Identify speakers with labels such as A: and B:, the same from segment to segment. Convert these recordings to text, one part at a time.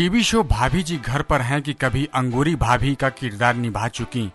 A: TV show भाभी जी घर पर हैं कि कभी अंगूरी भाभी का किरदार निभा चुकी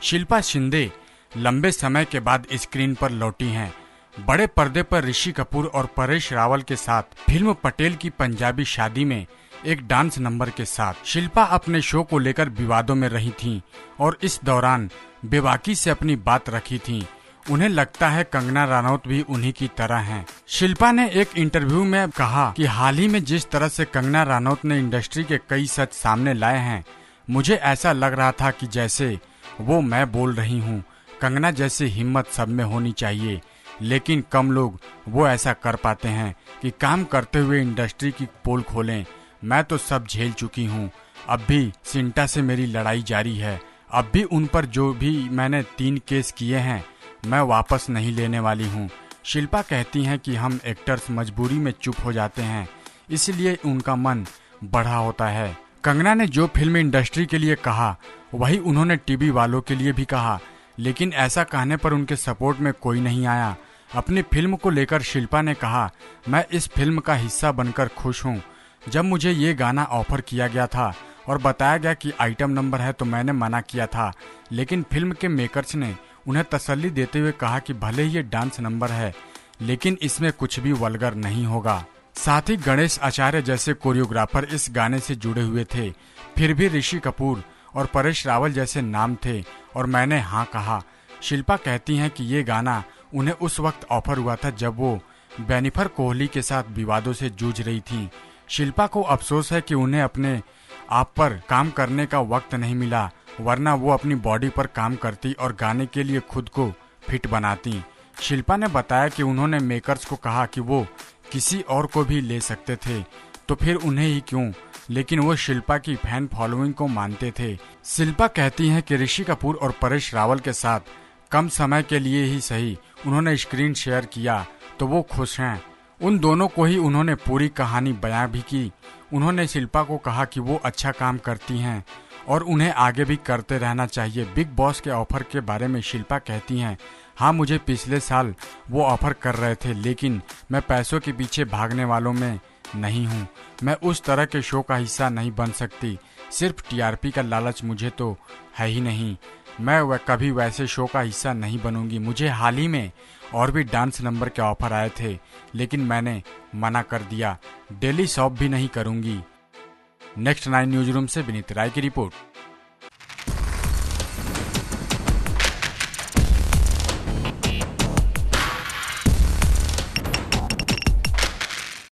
A: शिल्पा शिंदे लंबे समय के बाद स्क्रीन पर लौटी हैं। बड़े पर्दे पर ऋषि कपूर और परेश रावल के साथ फिल्म पटेल की पंजाबी शादी में एक डांस नंबर के साथ शिल्पा अपने शो को लेकर विवादों में रही थीं और इस दौरान बेबाकी से अपनी बात रखी थीं। उन्हें लगता है कंगना रनौत भी उन्हीं की तरह हैं। शिल्पा ने एक इंटरव्यू में कहा कि हाल ही में जिस तरह से कंगना रनौत ने इंडस्ट्री के कई सच सामने लाए हैं, मुझे ऐसा लग रहा था कि जैसे वो मैं बोल रही हूँ। कंगना जैसी हिम्मत सब में होनी चाहिए, लेकिन कम लोग वो ऐसा कर पाते हैं कि काम करते हुए इंडस्ट्री की पोल खोलें। मैं तो सब झेल चुकी हूँ। अब भी सिंटा से मेरी लड़ाई जारी है। अब भी उन पर जो भी मैंने 3 केस किए हैं मैं वापस नहीं लेने वाली हूँ। शिल्पा कहती हैं कि हम एक्टर्स मजबूरी में चुप हो जाते हैं, इसलिए उनका मन बढ़ा होता है। कंगना ने जो फिल्म इंडस्ट्री के लिए कहा वही उन्होंने टीवी वालों के लिए भी कहा, लेकिन ऐसा कहने पर उनके सपोर्ट में कोई नहीं आया। अपनी फिल्म को लेकर शिल्पा ने कहा, मैं इस फिल्म का हिस्सा बनकर खुश हूँ। जब मुझे ये गाना ऑफर किया गया था और बताया गया कि आइटम नंबर है तो मैंने मना किया था, लेकिन फिल्म के मेकर्स ने उन्हें तसल्ली देते हुए कहा कि भले ही ये डांस नंबर है, लेकिन इसमें कुछ भी वल्गर नहीं होगा। साथ ही गणेश आचार्य जैसे कोरियोग्राफर इस गाने से जुड़े हुए थे। फिर भी ऋषि कपूर और परेश रावल जैसे नाम थे और मैंने हाँ कहा। शिल्पा कहती हैं कि ये गाना उन्हें उस वक्त ऑफर हुआ था जब वो बेनिफर कोहली के साथ विवादों से जूझ रही थी। शिल्पा को अफसोस है कि उन्हें अपने आप पर काम करने का वक्त नहीं मिला, वरना वो अपनी बॉडी पर काम करती और गाने के लिए खुद को फिट बनाती। शिल्पा ने बताया कि उन्होंने मेकर्स को कहा कि वो किसी और को भी ले सकते थे, तो फिर उन्हें ही क्यों, लेकिन वो शिल्पा की फैन फॉलोइंग को मानते थे। शिल्पा कहती हैं कि ऋषि कपूर और परेश रावल के साथ कम समय के लिए ही सही उन्होंने स्क्रीन शेयर किया तो वो खुश हैं। उन दोनों को ही उन्होंने पूरी कहानी बयां भी की। उन्होंने शिल्पा को कहा कि वो अच्छा काम करती हैं और उन्हें आगे भी करते रहना चाहिए। बिग बॉस के ऑफर के बारे में शिल्पा कहती हैं, हाँ मुझे पिछले साल वो ऑफर कर रहे थे, लेकिन मैं पैसों के पीछे भागने वालों में नहीं हूँ। मैं उस तरह के शो का हिस्सा नहीं बन सकती। सिर्फ टीआरपी का लालच मुझे तो है ही नहीं। मैं कभी वैसे शो का हिस्सा नहीं बनूंगी। मुझे हाल ही में और भी डांस नंबर के ऑफर आए थे, लेकिन मैंने मना कर दिया। डेली शॉप भी नहीं करूंगी। नेक्स्ट 9 न्यूज रूम से विनीत राय की रिपोर्ट।